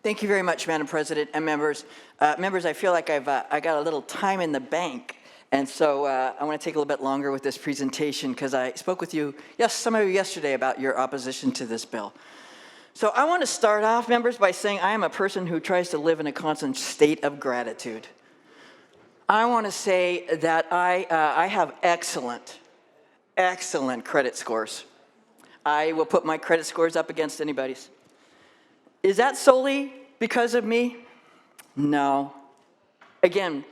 Thank you very much, Madam President and members. Members, I feel like I got a little time in the bank, and so I want to take a little bit longer with this presentation because I spoke with you, some of you yesterday about your opposition to this bill. So I want to start off, members, by saying I am a person who tries to live in a constant state of gratitude. I want to say that I have excellent credit scores. I will put my credit scores up against anybody's. Is that solely because of me? No. Again,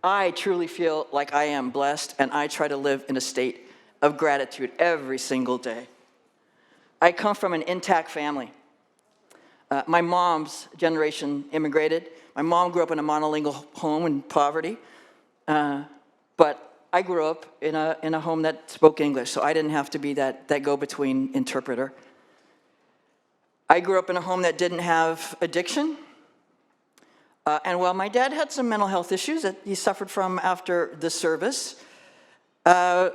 I truly feel like I am blessed, and I try to live in a state of gratitude every single day. I come from an intact family. My mom's generation immigrated. My mom grew up in a monolingual home in poverty, but I grew up in a home that spoke English, so I didn't have to be that go-between interpreter. I grew up in a home that didn't have addiction, and while my dad had some mental health issues that he suffered from after the service,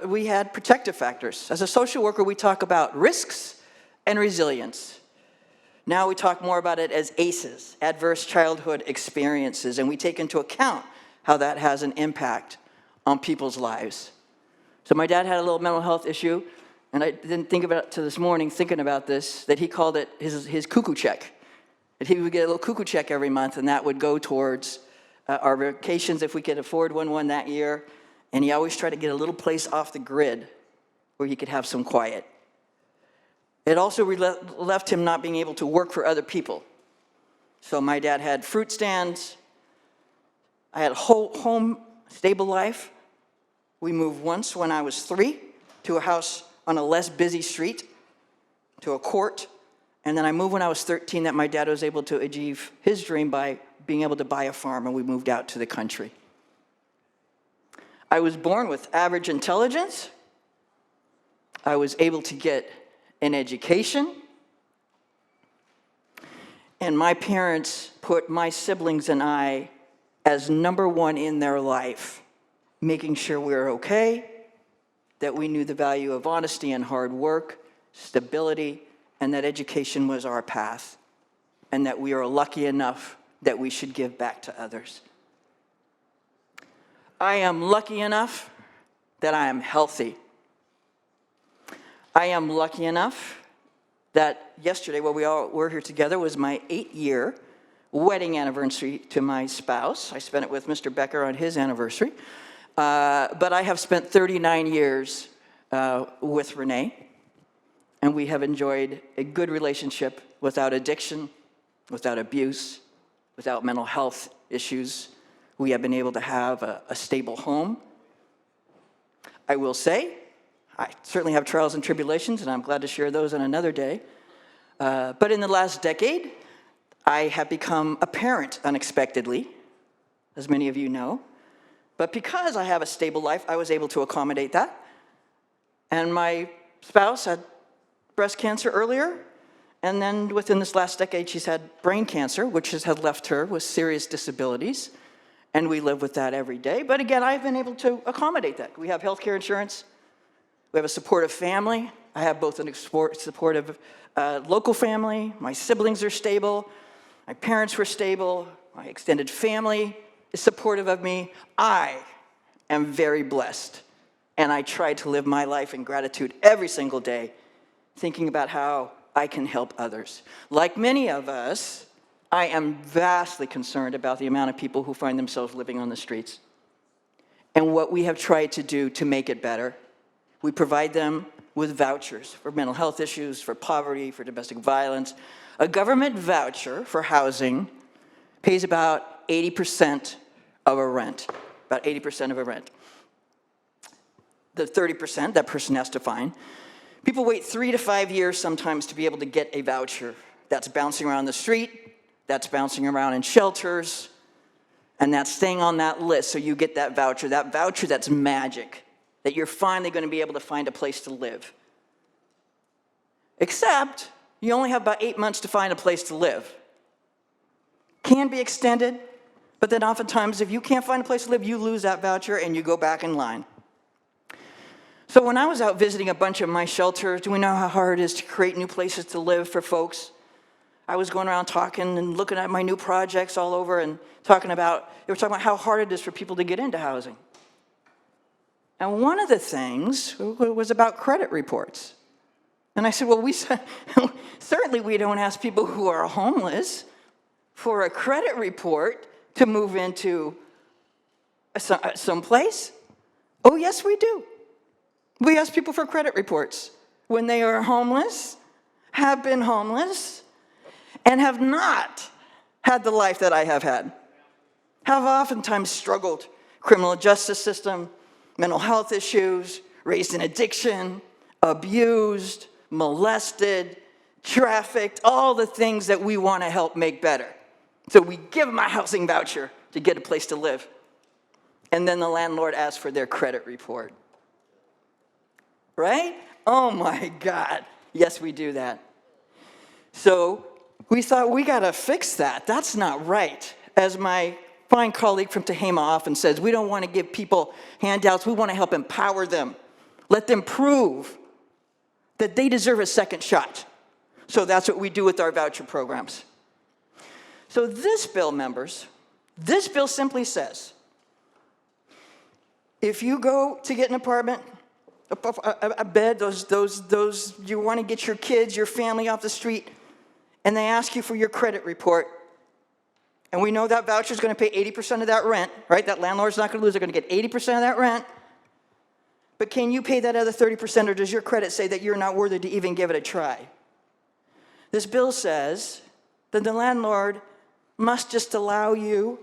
we had protective factors. As a social worker, we talk about risks and resilience. Now we talk more about it as ACEs, adverse childhood experiences, and we take into account how that has an impact on people's lives. So my dad had a little mental health issue, and I didn't think about it till this morning, thinking about this, that he called it his cuckoo check. That he would get a little cuckoo check every month, and that would go towards our vacations if we could afford one that year. And he always tried to get a little place off the grid where he could have some quiet. It also left him not being able to work for other people. So my dad had fruit stands. I had a home, stable life. We moved once when I was 3 to a house on a less busy street, to a court, and then I moved when I was 13 that my dad was able to achieve his dream by being able to buy a farm, and we moved out to the country. I was born with average intelligence. I was able to get an education, and my parents put my siblings and I as number one in their life, making sure we were okay, that we knew the value of honesty and hard work, stability, and that education was our path, and that we are lucky enough that we should give back to others. I am lucky enough that I am healthy. I am lucky enough that yesterday, while we all were here together, was my 8-year wedding anniversary to my spouse. I spent it with Mr. Becker on his anniversary. But I have spent 39 years with Renee, and we have enjoyed a good relationship without addiction, without abuse, without mental health issues. We have been able to have a stable home. I will say, I certainly have trials and tribulations, and I'm glad to share those on another day. But in the last decade, I have become a parent unexpectedly, as many of you know. But because I have a stable life, I was able to accommodate that. And my spouse had breast cancer earlier, and then within this last decade, she's had brain cancer, which has left her with serious disabilities, and we live with that every day. But again, I've been able to accommodate that. We have health care insurance. We have a supportive family. I have both a supportive local family. My siblings are stable. My parents were stable. My extended family is supportive of me. I am very blessed, and I try to live my life in gratitude every single day, thinking about how I can help others. Like many of us, I am vastly concerned about the amount of people who find themselves living on the streets and what we have tried to do to make it better. We provide them with vouchers for mental health issues, for poverty, for domestic violence. A government voucher for housing pays about 80% of a rent, about 80% of a rent. The 30% that person has to find. People wait 3 to 5 years sometimes to be able to get a voucher. That's bouncing around the street, that's bouncing around in shelters, and that's staying on that list so you get that voucher that's magic, that you're finally going to be able to find a place to live. Except you only have about 8 months to find a place to live. Can be extended, but then oftentimes if you can't find a place to live, you lose that voucher and you go back in line. So when I was out visiting a bunch of my shelters, do we know how hard it is to create new places to live for folks? I was going around talking and looking at my new projects all over and they were talking about how hard it is for people to get into housing. And one of the things was about credit reports. And I said, well, certainly we don't ask people who are homeless for a credit report to move into someplace. Oh, yes, we do. We ask people for credit reports when they are homeless, have been homeless, and have not had the life that I have had. Have oftentimes struggled. Criminal justice system, mental health issues, raised in addiction, abused, molested, trafficked, all the things that we want to help make better. So we give them a housing voucher to get a place to live. And then the landlord asks for their credit report. Right? Oh my God. Yes, we do that. So we thought we got to fix that. That's not right. As my fine colleague from Tehama often says, we don't want to give people handouts. We want to help empower them. Let them prove that they deserve a second shot. So that's what we do with our voucher programs. So this bill, members, this bill simply says, if you go to get an apartment, a bed, those you want to get your kids, your family off the street, and they ask you for your credit report, and we know that voucher is going to pay 80% of that rent, right? That landlord's not going to lose. They're going to get 80% of that rent. But can you pay that other 30%, or does your credit say that you're not worthy to even give it a try? This bill says that the landlord must just allow you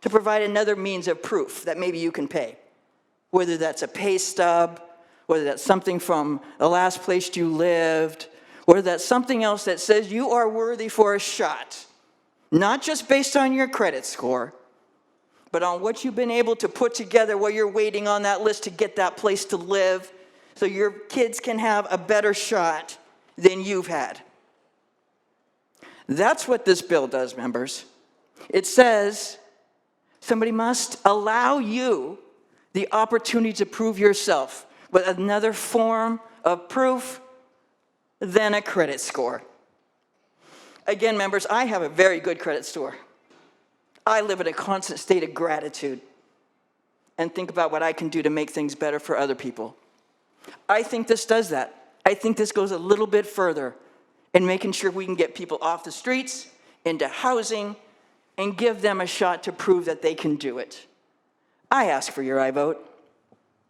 to provide another means of proof that maybe you can pay, whether that's a pay stub, whether that's something from the last place you lived, whether that's something else that says you are worthy for a shot, not just based on your credit score, but on what you've been able to put together while you're waiting on that list to get that place to live so your kids can have a better shot than you've had. That's what this bill does, members. It says somebody must allow you the opportunity to prove yourself with another form of proof than a credit score. Again, members, I have a very good credit score. I live in a constant state of gratitude and think about what I can do to make things better for other people. I think this does that. I think this goes a little bit further in making sure we can get people off the streets, into housing, and give them a shot to prove that they can do it. I ask for your I vote.